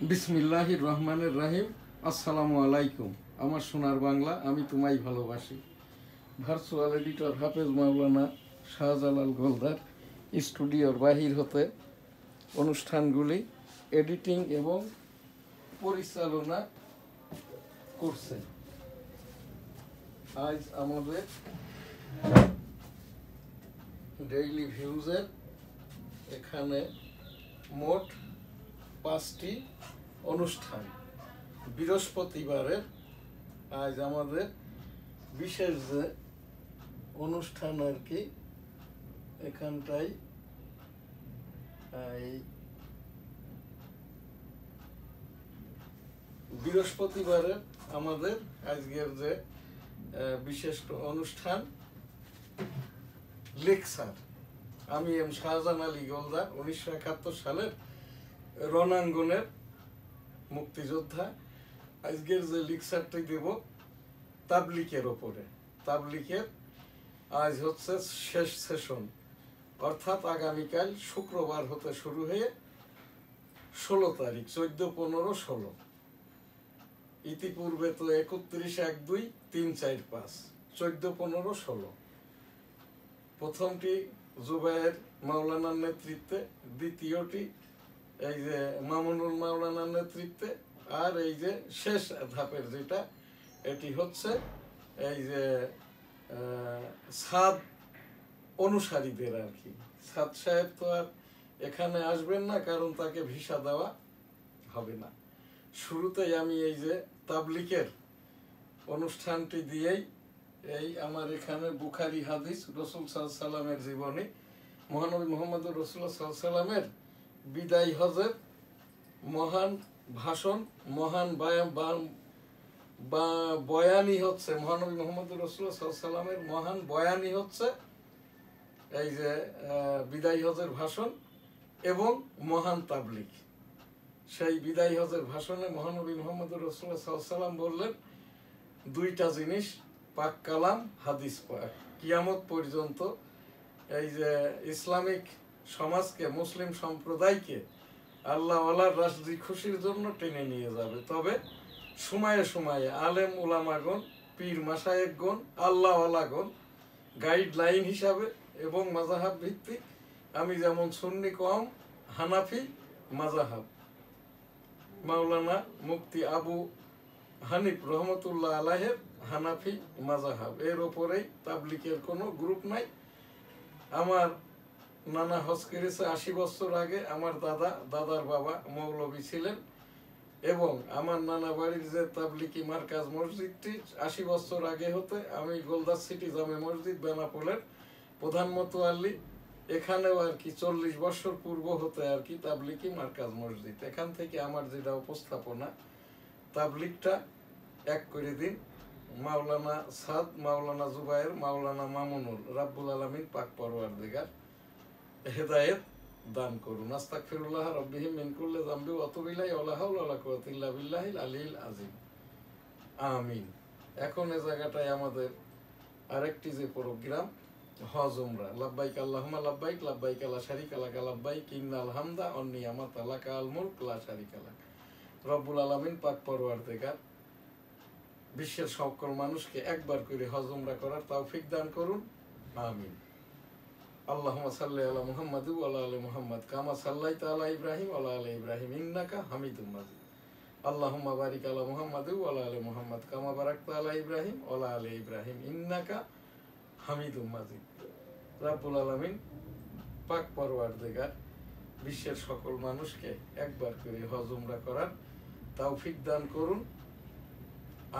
বিসমিল্লাহির রহমানির রহিম। আসসালামু আলাইকুম। আমার সোনার বাংলা, আমি তোমায় ভালোবাসি। ভার্চুয়াল এডিটর হাফেজ মাওলানা শাহজালাল গোলদার স্টুডিওর বাহির হতে অনুষ্ঠানগুলি এডিটিং এবং পরিচালনা করছে। আজ আমাদের ডেইলি ভিউজের এখানে মোট 5টি অনুষ্ঠান। বৃহস্পতিবারের আজ আমাদের বিশেষ যে অনুষ্ঠান আর কি, এখানটাই এই বৃহস্পতিবারের আমাদের আজকের যে বিশেষ অনুষ্ঠান লেকচার। আমি এম শাহজাহান আলী গোলদার, 1971 সালের রণাঙ্গনের মুক্তিযোদ্ধা। আজকের যে লেকচারটি দেব তাবলিকের ওপরে। তাবলিকের আজ হচ্ছে শেষ সেশন, অর্থাৎ আগামীকাল শুক্রবার হতে শুরু হয়ে 16 তারিখ, 14, 15, 16। ইতিপূর্বে তো 31, 1, 2, 3, 4, 5, 14, 15, 16। প্রথমটি জুবায়ের মাওলানার নেতৃত্বে, দ্বিতীয়টি এই যে মামুনুল মাওলানার নেতৃত্বে, আর এই যে শেষ ধাপের যেটা, এটি হচ্ছে এই যে সাদ অনুসারীদের আর কি। সাদ সাহেব তো আর এখানে আসবেন না, কারণ তাকে ভিসা দেওয়া হবে না। শুরুতেই আমি এই যে তাবলিকের অনুষ্ঠানটি দিয়েই এই আমার এখানে বুখারী হাদিস, রাসূল সাল্লাল্লাহু আলাইহি সাল্লামের জীবনী, মহানবী মুহাম্মদুর রাসূলুল্লাহ সাল্লাল্লাহু আলাইহি সাল্লামের বিদায় হজের মহান ভাষণ, মহান বয়ানি হচ্ছে মহানবী মুহাম্মদুর রাসূলুল্লাহ সাল্লাল্লাহু আলাইহি সাল্লামের মহান বয়ানি হচ্ছে এই যে বিদায় হজের ভাষণ এবং মহান তাবলিগ। সেই বিদায় হজের ভাষণে মহানবী মুহাম্মদুর রাসূলুল্লাহ সাল্লাল্লাহু আলাইহি সাল্লাম বললেন, 2টা জিনিস, পাক কালাম, হাদিস পাক। কিয়ামত পর্যন্ত এই যে ইসলামিক সমাজকে, মুসলিম সম্প্রদায়কে আল্লাহ ওয়ালার রাশদি খুশির জন্য টেনে নিয়ে যাবে। তবে সময়ে সময়ে আলেম উলামাগণ, পীর মাশায়েখগণ, আল্লাহ ওয়ালাগণ গাইডলাইন হিসাবে এবং মাযহাব ভিত্তিক, আমি যেমন সুন্নি কওম হানাফি মাযহাব, মাওলানা মুফতি আবু হানিফ রহমতুল্লাহ আলাইহের হানাফি মাযহাব, এর ওপরেই তাবলিকের কোনো গ্রুপ নাই। আমার নানা হজ করেছে 80 বছর আগে। আমার দাদার বাবা মৌলবী ছিলেন, এবং আমার নানা বাড়ির যে তাবলিকি মার্কাজ মসজিদটি 80 বছর আগে হতে আমি গোলদার সিটি জামে মসজিদ বেনাপোলের প্রধান মোতোয়াল্লি, এখানেও আর কি 40 বছর পূর্ব হতে আর কি তাবলিকি মার্কাজ মসজিদ। এখান থেকে আমার যেটা উপস্থাপনা, তাবলিকটা এক করে দিন। মাওলানা সাদ, মাওলানা জুবায়ের, মাওলানা মামুনুল, রাব্বুল আলামিন পাক পরওয়ারদিগার হেদায়েত দান করুন। আস্তাগফিরুল্লাহ রাব্বিহি মিন কুল্লি যামবি ওয়া আতুবু ইলাইহি ওয়া লা হাওলা ওয়া লা কুওয়াতা ইল্লা বিল্লাহিল আলিয়্যিল আযীম। আমিন। এখন এই জায়গাটায় আমাদের আরেকটি যে প্রোগ্রাম, হজ উমরা। লাব্বাইক আল্লাহুম্মা লাব্বাইক, লাব্বাইক লা শারীকা লাক, লাব্বাইক ইন্নাল হামদা ওয়ান নি'মাতা লাকাল মুলক লা শারীকা লাক। রব্বুল আলামিন পাক পরওয়ারদিগার বিশ্বের সকল মানুষকে একবার করে হজ উমরা করার তৌফিক দান করুন। আমিন। আল্লাহুম্মা সাল্লি আলা মুহাম্মাদ ওয়া আলা আলি মুহাম্মাদ কামা সাল্লাইতা আলা ইব্রাহিম ওয়া আলা আলি ইব্রাহিম ইন্নাকা হামিদুম মাজিদ। আল্লাহুম্মা বারিক আলা মুহাম্মাদ ওয়া আলা আলি মুহাম্মাদ কামা বারাকতা আলা ইব্রাহিম ওয়া আলা আলি ইব্রাহিম ইন্নাকা হামিদুম মাজিদ। রব্বুল আলামিন পাক পরওয়ারদিগার বিশ্বের সকল মানুষকে একবার করে হজ উমরা করার তৌফিক দান করুন।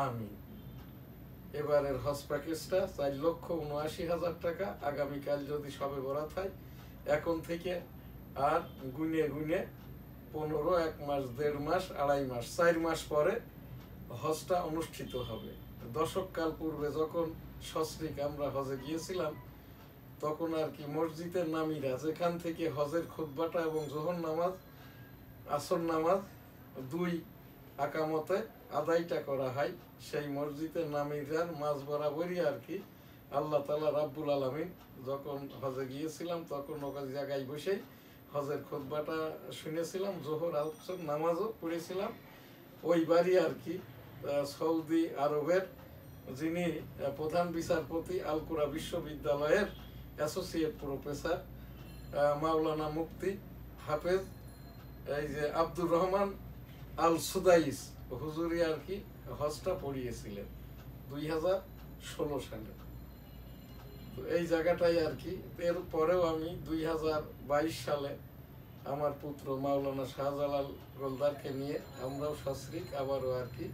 আমিন। এবারের হজ প্যাকেজটা 4,79,000 টাকা। আগামীকাল যদি সবে বরাত হয়, এখন থেকে আর গুনে গুনে 15, 1 মাস, 1.5 মাস, 2.5 মাস, 4 মাস পরে হজটা অনুষ্ঠিত হবে। দশককাল পূর্বে যখন সস্ত্রীক আমরা হজে গিয়েছিলাম, তখন আর কি মসজিদের নামিরা যেখান থেকে হজের খুতবাটা এবং যোহর নামাজ, আসর নামাজ 2 আকামতে আদায়টা করা হয়, সেই মসজিদের নামিরার মাঝ বরাবরই আর কি আল্লাহ তাআলা রাব্বুল আলামিন যখন হজে গিয়েছিলাম তখন ওই জায়গায় বসেই হজের খুতবাটা শুনেছিলাম, জোহর আসর নামাজও পড়েছিলাম। ওইবারই আর কি সৌদি আরবের যিনি প্রধান বিচারপতি আল-কুরা বিশ্ববিদ্যালয়ের অ্যাসোসিয়েট প্রফেসর মাওলানা মুফতি হাফেজ এই যে আব্দুর রহমান আল সুদাইস হুজুরি আর কি হজটা পড়িয়েছিলেন 2016 সালে। তো এই জায়গাটাই আর কি। এরপরেও আমি 2022 সালে আমার পুত্র মাওলানা শাহজালাল গোলদারকে নিয়ে আমরাও সশ্রিক আবারও আর কি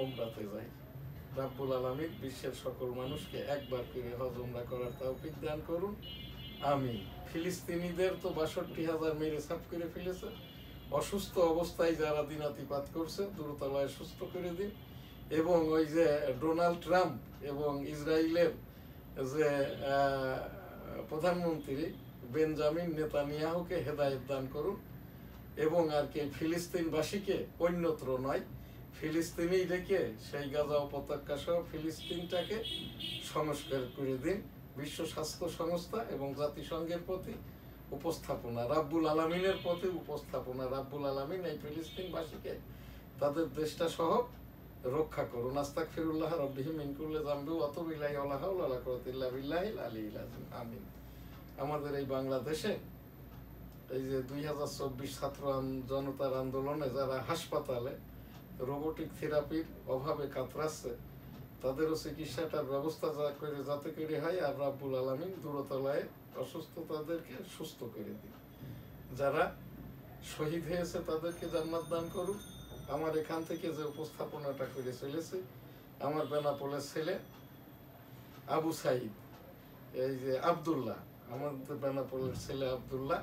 ওমরাতে যাই। রাব্বুল আলামিন বিশ্বের সকল মানুষকে একবার করে হজ ওমরা করার তৌফিক দান করুন, আমিন। ফিলিস্তিনিদের তো 62,000 মেরে সাফ করে ফেলেছে। অসুস্থ অবস্থায় যারা দিনাতিপাত করছে দ্রুতলয়ে সুস্থ করে দিন। এবং ওই যে ডোনাল্ড ট্রাম্প এবং ইসরায়েলের যে প্রধানমন্ত্রী বেঞ্জামিন নেতানিয়াহুকে হেদায়েত দান করুন। এবং আর কি ফিলিস্তিনবাসীকে অন্যত্র নয়, ফিলিস্তিনি রেখে সেই গাজা উপত্যকা সহ ফিলিস্তিনটাকে সংস্কার করে দিন। বিশ্ব স্বাস্থ্য সংস্থা এবং জাতিসংঘের প্রতি উপস্থাপনা, রাব্বুল আলামিনের প্রতি উপস্থাপনা, রাব্বুল আলামিন এই ফিলিস্তিনবাসীকে তাদের দেশটা সহ রক্ষা করুন। আস্তাগফিরুল্লাহ রাব্বিহি মিন কুল্লি যামবি ওয়া আতুবু ইলাইহি ওয়া লা হাওলা ওয়া লা কুওয়াতা ইল্লা বিল্লাহিল আলিয়্যিল আযীম, আমিন। আমাদের এই বাংলাদেশে এই যে 2024 ছাত্র জনতার আন্দোলনে যারা হাসপাতালে রোবোটিক থেরাপির অভাবে কাতরাচ্ছে, তাদেরও চিকিৎসাটার ব্যবস্থা যাতে করে হয়। আর রাব্বুল আলামিন দূরতলায় অসুস্থতাদেরকে সুস্থ করে দিন। যারা শহীদ হয়েছে তাদেরকে জান্নাত দান করুন। আমার এখান থেকে যে উপস্থাপনাটা করে চলেছে, আমার বেনাপোলের ছেলে আবু সাইদ, এই যে আব্দুল্লাহ, আমাদের বেনাপোলের ছেলে আব্দুল্লাহ,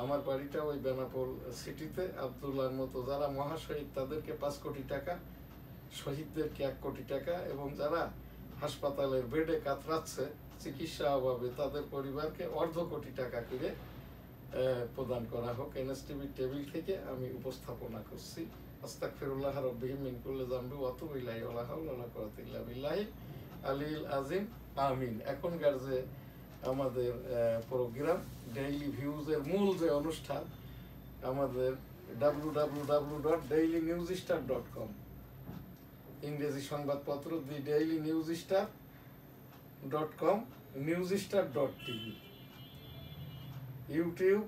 আমার বাড়িটা ওই বেনাপোল সিটিতে। আব্দুল্লাহর মতো যারা মহাশহীদ তাদেরকে 5 কোটি টাকা, শহীদদেরকে 1 কোটি টাকা, এবং যারা হাসপাতালের বেডে কাতরাচ্ছে চিকিৎসা অভাবে তাদের পরিবারকে 1/2 কোটি টাকা করে প্রদান করা হোক। এনএসটিভি টেবিল থেকে আমি উপস্থাপনা করছি। আস্তাগফিরুল্লাহ রাব্বিহি মিন কুল্লি যামবি ওয়া আতুবু ইলাইহি ওয়া লা হাওলা ওয়া লা কুওয়াতা ইল্লা বিল্লাহিল আলিয়্যিল আযীম, আমিন। এখনকার যে আমাদের প্রোগ্রাম ডেইলি ভিউজের মূল যে অনুষ্ঠান, আমাদের www.dailynewsstar.com, ইংরেজি সংবাদপত্র the daily news star, newsstar.tv, YouTube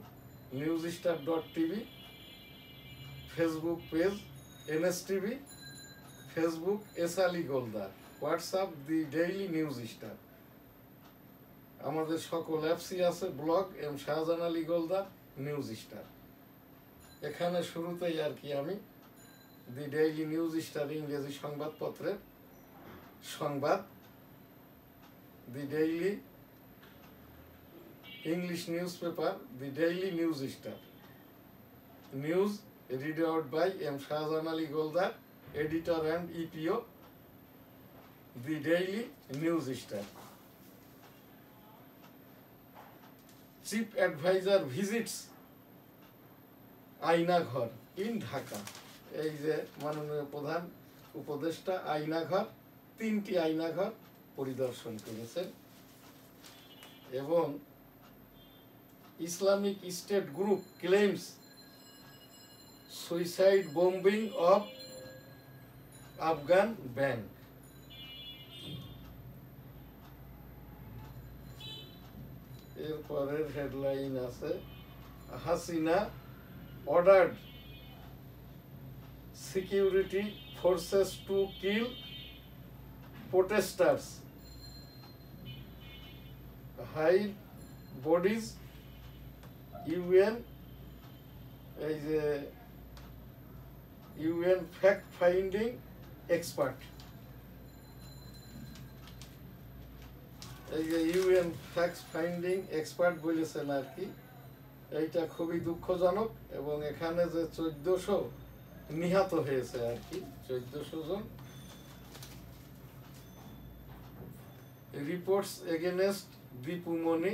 newsstar.tv, Facebook page NSTV, Facebook S Ali Goldar, WhatsApp the daily news star. আমাদের সকল অ্যাপসই আছে, blog M Shahjahan Ali Goldar news star. এখানে শুরুতেই আর কি আমি দি ডেইলি নিউজ স্টার ইংরেজি সংবাদপত্রের সংবাদ, the daily English newspaper the daily news star, news read out by M. Shahjahan Ali Goldar, editor and EPO, The Daily News Star. Chief Advisor visits Aynaghor in Dhaka. এই যে মাননীয় প্রধান উপদেষ্টা আয়নাঘর, 3টি আয়নাঘর পরিদর্শন করেছেন। এবং Islamic state group claims suicide bombing of Afghan bank. এরপরের হেডলাইন আছে Hasina ordered security forces to kill protesters, hide bodies, UN এই যে UN fact finding expert, এই যে UN fact finding expert বলেছেন আর কি। এইটা খুবই দুঃখজনক। এবং এখানে যে 1400 নিহত হয়েছে আর কি, 1400 জন। Reports against Dipu Moni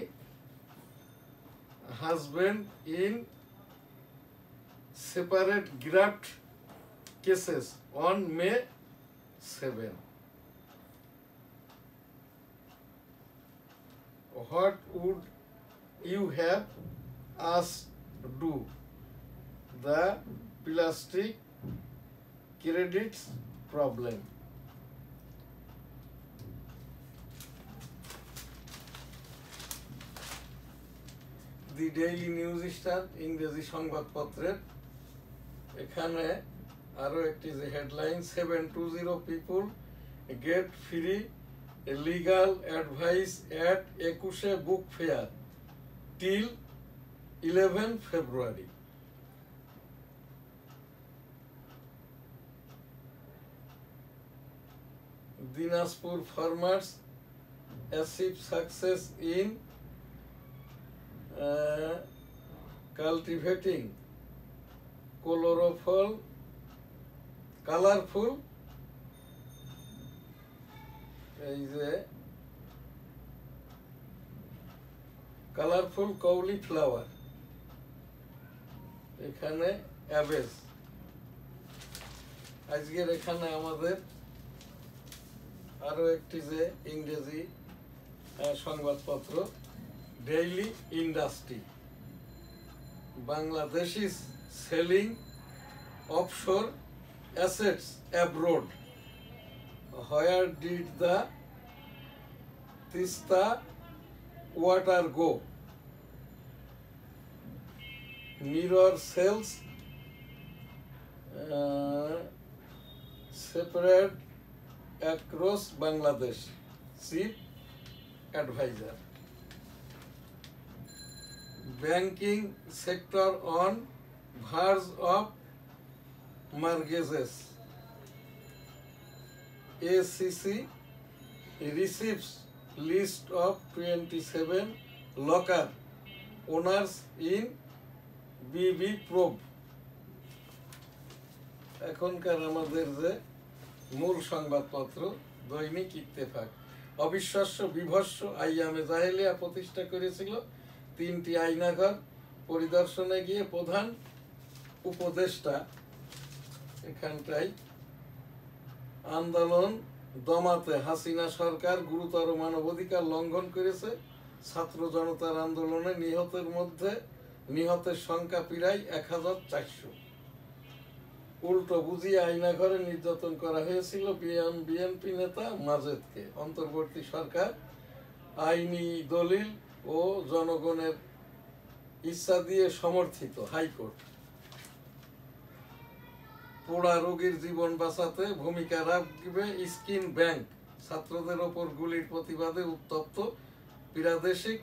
husband in separate graft cases on May 7. What would you have asked do the plastic credits problem. The daily news star ইংরেজি সংবাদপত্রের এখানে আরো একটি যে headline 720 people gate free legal advice at 21 book fair till 11 February. Dinajpur farmers achieve success in cultivating colourful এই যে colourful cauliflower, এখানে অ্যাভেজ। আজকের এখানে আমাদের আরো একটি যে ইংরেজি সংবাদপত্র Daily Industry, Bangladesh is selling offshore assets abroad, where did the Teesta water go, mirror sales separate across Bangladesh, chief adviser. Banking sector on verge of mortgages, ACC receives list of 27 locker owners in BB probe। এখনকার আমাদের যে মূল সংবাদপত্র দৈনিক ইত্তেফাক, অবিশ্বাস্য বিভৎস আইয়ামে জাহেলিয়া প্রতিষ্ঠা করেছিল 3টি আয়নাঘর পরিদর্শনে গিয়ে প্রধান উপদেষ্টা এখানটায় আন্দোলন দমাতে হাসিনা সরকার গুরুতর মানবাধিকার লঙ্ঘন করেছে, ছাত্র জনতার আন্দোলনে নিহতের সংখ্যা প্রায় 1400। উল্টো বুঝিয়ে আয়নাঘরে নির্যাতন করা হয়েছিল বিএনপি নেতা মাজেদকে। অন্তর্বর্তী সরকার আইনি দলিল ও জনগণের ইচ্ছা দিয়ে সমর্থিত হাইকোর্ট। পোড়া রোগীর জীবন বাঁচাতে ভূমিকা রাখবে স্কিন ব্যাংক, ছাত্রদের ওপর গুলির প্রতিবাদে উত্তপ্ত প্রাদেশিক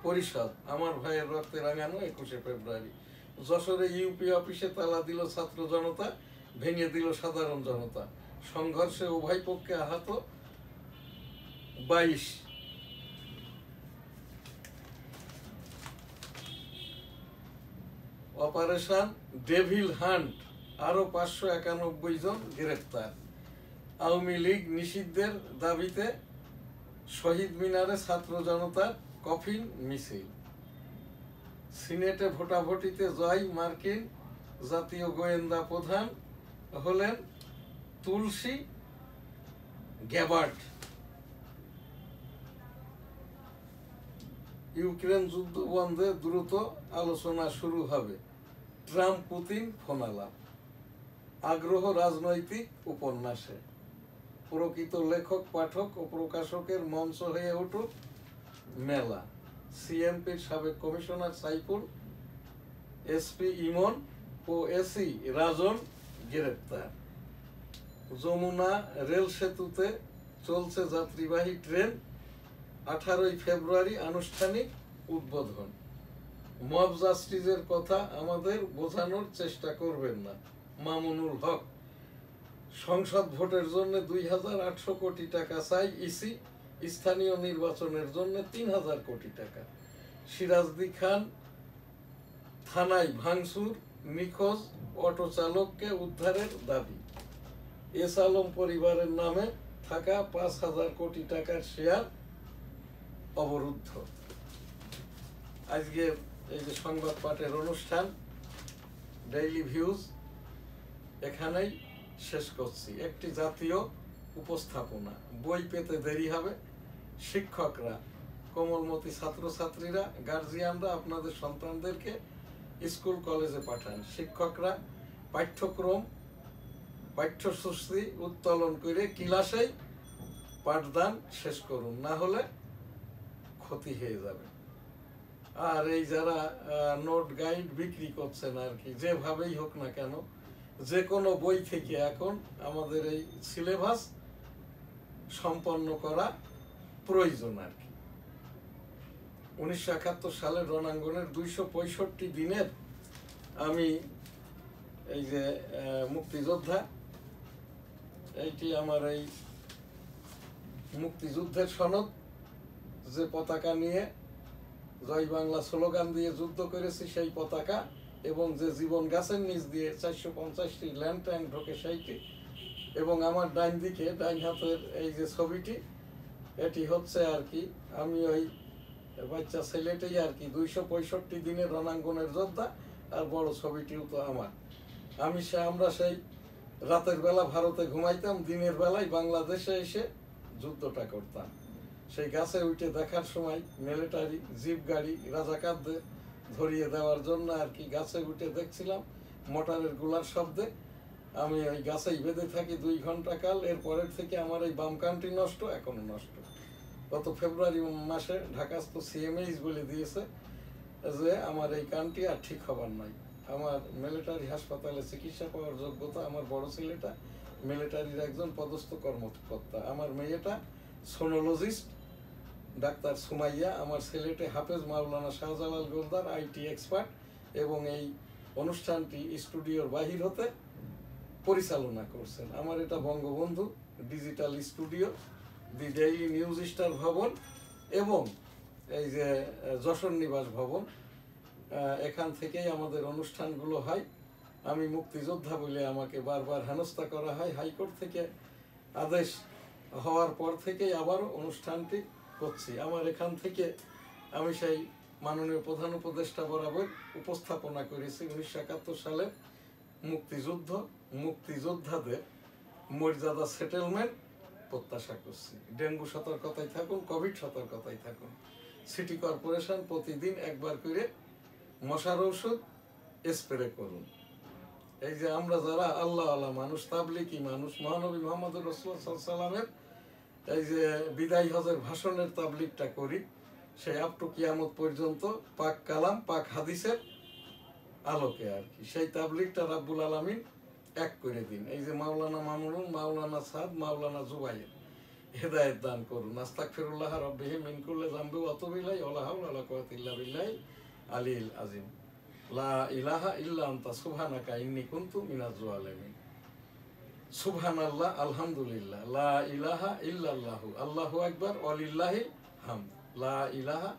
পরিষদ। আমার ভাইয়ের রক্তে রাঙানো 21 ফেব্রুয়ারি। যশোরে ইউপি অফিসে তালা দিল ছাত্র জনতা, ভেঙে দিল সাধারণ জনতা, সংঘর্ষে উভয় পক্ষে আহত 22। অপারেশন ডেভিল হান্ট, আরো 591 জন গ্রেফতার। আওয়ামী লীগ নিষিদ্ধের দাবিতে শহীদ মিনারে ছাত্র জনতার কফিন মিছিল। সিনেটে ভোটাভুটিতে জয় মার্কিন জাতীয় গোয়েন্দা প্রধান হলেন তুলসী গ্যাবার্ড। ইউক্রেন যুদ্ধ বন্ধে দ্রুত আলোচনা শুরু হবে, ট্রাম্প পুতিন ফোনালাপ। আগ্রহ রাজনৈতিক উপন্যাসে, প্রকৃত লেখক পাঠক ও প্রকাশকের মঞ্চ হয়ে উঠুক মেলা। সিএমপির সাবেক কমিশনার সাইফুল, এসপি ইমন ও এসি রাজন গ্রেপ্তার। যমুনা রেল সেতুতে চলছে যাত্রীবাহী ট্রেন, 18 ফেব্রুয়ারি আনুষ্ঠানিক উদ্বোধন। মব জাস্টিসের কথা আমাদের বোঝানোর চেষ্টা করবেন না, মামুনুল হক। সংসদ ভোটের জন্য 2800 কোটি টাকা চাই ইসি, স্থানীয় নির্বাচনের জন্য 3000 কোটি টাকা। সিরাজদি খান থানায় ভাঙচুর, নিখোঁজ অটো চালককে উদ্ধারের দাবি। এস আলম পরিবারের নামে থাকা 5000 কোটি টাকার শেয়ার অবরুদ্ধ। আজকের এই যে সংবাদ পাঠের অনুষ্ঠান ডেইলি ভিউজ এখানেই শেষ করছি। একটি জাতীয় উপস্থাপনা, বই পেতে দেরি হবে। শিক্ষকরা, কোমলমতি ছাত্রছাত্রীরা, গার্জিয়ানরা আপনাদের সন্তানদেরকে স্কুল কলেজে পাঠান। শিক্ষকরা পাঠ্যক্রম পাঠ্যসূচি উত্তোলন করে ক্লাসেই পাঠদান শেষ করুন, না হলে ক্ষতি হয়ে যাবে। আর এই যারা নোট গাইড বিক্রি করছেন আর কি, যেভাবেই হোক না কেন, যে কোনো বই থেকে এখন আমাদের এই সিলেবাস সম্পন্ন করা প্রয়োজন আর কি। 1971 সালের রণাঙ্গনের 265 দিনের আমি এই যে মুক্তিযোদ্ধা, এইটি আমার এই মুক্তিযুদ্ধের সনদ, যে পতাকা নিয়ে জয় বাংলা স্লোগান দিয়ে যুদ্ধ করেছি সেই পতাকা, এবং যে জীবন গাছের নিচ দিয়ে 450টি ল্যান্ড ট্যাঙ্ক ঢোকে সেইটি, এবং আমার ডাইন দিকে ডাইন হাতের এই যে ছবিটি, এটি হচ্ছে আর কি আমি ওই বাচ্চা ছেলেটাই আর কি 265 দিনের রণাঙ্গনের যোদ্ধা। আর বড় ছবিটিও তো আমার। আমরা সেই রাতের বেলা ভারতে ঘুমাইতাম, দিনের বেলায় বাংলাদেশে এসে যুদ্ধটা করতাম। সেই গাছে উঠে দেখার সময় মিলিটারি জিপ গাড়ি রাজাকারদের ধরিয়ে দেওয়ার জন্য আর কি গাছে উঠে দেখছিলাম মোটরের গোলার শব্দে। আমি ওই গাছেই বেঁধে থাকি 2 ঘন্টা কাল। এরপরের থেকে আমার এই বাম কানটি নষ্ট, এখনো নষ্ট। গত ফেব্রুয়ারি মাসে ঢাকাস্থ সিএমএইচ বলে দিয়েছে যে আমার এই কানটি আর ঠিক হবার নয়। আমার মিলিটারি হাসপাতালে চিকিৎসা পাওয়ার যোগ্যতা, আমার বড় ছেলেটা মিলিটারির একজন পদস্থ কর্মকর্তা, আমার মেয়েটা সোনোলজিস্ট ডাক্তার সুমাইয়া, আমার ছেলেটা হাফেজ মাওলানা শাহজালাল গোলদার আইটি এক্সপার্ট, এবং এই অনুষ্ঠানটি স্টুডিওর বাহির হতে পরিচালনা করছেন। আমার এটা বঙ্গবন্ধু ডিজিটাল স্টুডিও, দি ডেইলি নিউজ স্টার ভবন এবং এই যে যশোর নিবাস ভবন, এখান থেকেই আমাদের অনুষ্ঠানগুলো হয়। আমি মুক্তিযোদ্ধা বলে আমাকে বারবার হেনস্থা করা হয়। হাইকোর্ট থেকে আদেশ হওয়ার পর থেকেই আবারও অনুষ্ঠানটি করছি। আমার এখান থেকে আমি সেই মাননীয় প্রধান উপদেষ্টা বরাবর উপস্থাপনা করেছি 1971 সালে মুক্তিযোদ্ধাদের মর্যাদা সেটেলমেন্ট প্রত্যাশা করছি। ডেঙ্গু সতর্কতায় থাকুন, কোভিড সতর্কতায় থাকুন। সিটি কর্পোরেশন প্রতিদিন একবার করে মশার ঔষধ স্প্রে করুন। এই যে আমরা যারা আল্লাহ আল্লাহ মানুষ, তাবলিগি মানুষ, মহানবী মুহাম্মদুর রাসূলুল্লাহ সাল্লাল্লাহু আলাইহি ওয়াসাল্লামের এই যে বিদায় হজের ভাষণের তাবলিগটা করি, সেই আপ টু কিয়ামত পর্যন্ত পাক কালাম পাক হাদিসের আলোকে আর কি সেই তাবলিগটা রাব্বুল আলামিন এক করে দিন। এই যে মাওলানা মামুনুন, মাওলানা সাদ, মাওলানা জুবাইর হেদায়েত দান করুন। আস্তাগফিরুল্লাহ রাব্বিহি মিন কুল্লি যামবি ওয়া আতুবু ইলাইহি ওয়া লা হাওলা ওয়া লা কুওয়াতা ইল্লা বিল্লাহি আলিল আযীম। লা ইলাহা ইল্লা আনতা সুবহানাকা ইন্নী কুনতু মিনাজ জালিমিন। সুবহানাল্লাহ, আলহামদুলিল্লাহ, লা ইলাহা ইল্লাল্লাহু, আল্লাহু আকবার, ওয়ালিল্লাহিল হামদ, লা ইলাহা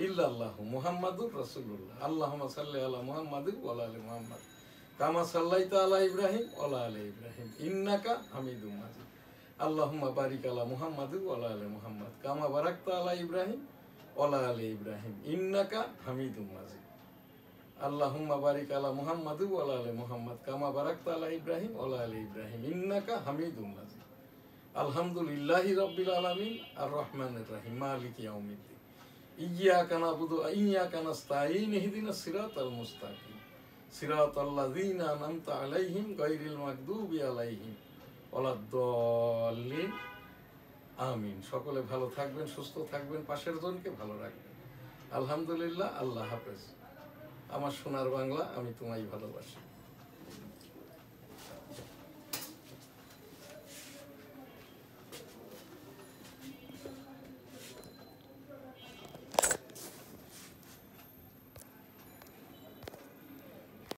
ইল্লাল্লাহু মুহাম্মাদুর রাসূলুল্লাহ। আল্লাহুম্মা সাল্লি আলা মুহাম্মাদিন ওয়া আলা আলি মুহাম্মাদ কামা সাল্লাইতা আলা ইব্রাহিম ওয়া আলা আলি ইব্রাহিম ইন্নাকা হামিদুম মাজিদ। আল্লাহুম্মা বারিক আলা মুহাম্মাদিন ওয়া আলা আলি মুহাম্মাদ কামা বারাকতা আলা ইব্রাহিম ওয়া আলা আলি ইব্রাহিম ইন্নাকা হামিদুম মাজিদ। আল্লাহুম্মা বারিক আলা মুহাম্মাদিন ওয়া আলা আলি মুহাম্মাদ কামা বারাকতা আলা ইব্রাহিম ওয়া আলা আলি ইব্রাহিম ইন্নাকা হামিদুম মাজিদ। আলহামদুলিল্লাহি রাব্বিল আলামিন আর রহমানির রহিম মালিকি ইয়াউমিদ্দিন ইয়্যাকা না'বুদু ওয়া ইয়্যাকা নাস্তাঈন ইহদিনাস সিরাতাল মুস্তাকিম সিরাতাল্লাযীনা আন'আমতা আলাইহিম গায়রিল মাগদুবি আলাইহিম ওয়ালাদ-দাল্লিন। আমিন। সকলে ভালো থাকবেন, সুস্থ থাকবেন, পাশের জনকে ভালো রাখবেন। আলহামদুলিল্লাহ। আল্লাহ হাফেজ। আমার সোনার বাংলা, আমি তোমায় ভালোবাসি।